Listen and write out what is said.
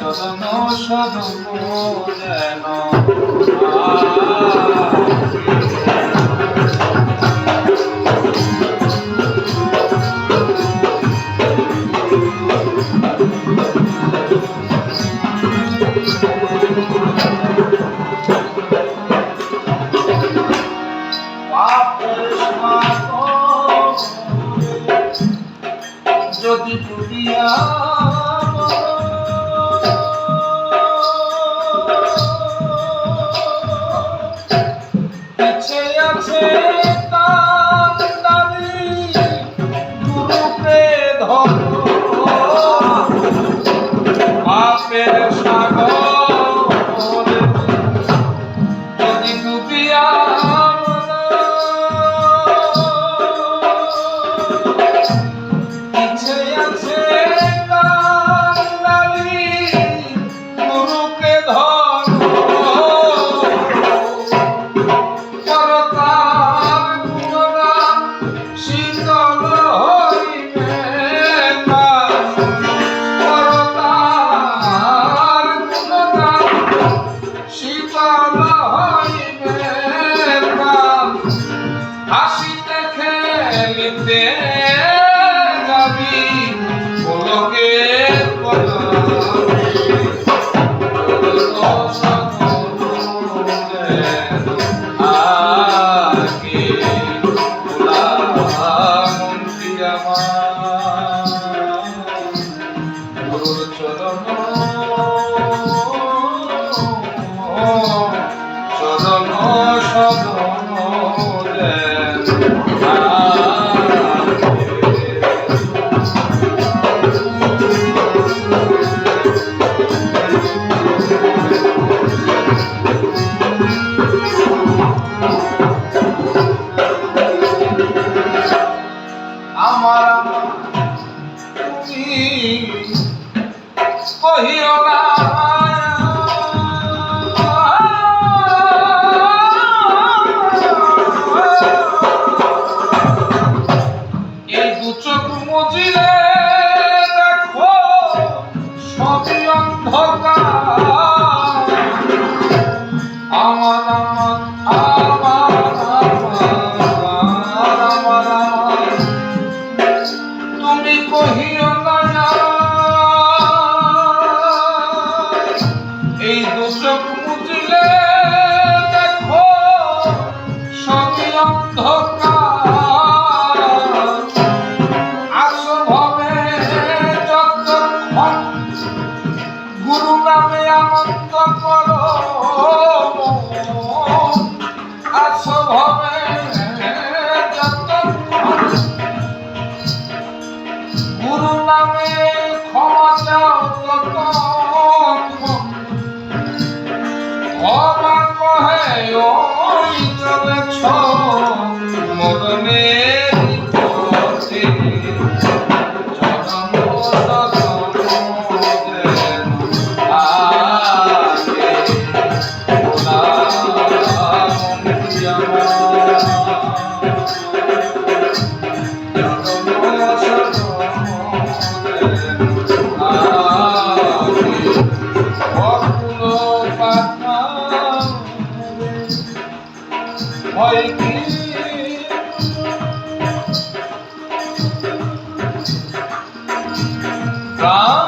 চরণ সদন যেন যদি ডুবিয়া পিছে আছে কান্দারি গুরুকে ধরো পাপের সাগর যদি ডুবিয়া হাসিতে খেলিতে যাবি পলকে আগে মন্ত্রী আমার চরণ সদন কহিও না এই দু চোখ মুজিলে দেখো সবই অন্ধকার আমার তুমি কহিও না এই দু চোখ মুজিলে দেখো সবই অন্ধকার আসো ভবে যতক্ষণ গুরু নামে আনন্দ করো আসো ভবে যতক্ষণ গুরু নামে ক্ষমা চাও ততক্ষণ ক্ষমা কহে ওই চলেছ মরণের পথে চরণ সদন যেন আগে ভোলা মন্ত্রী আমার প্রাণ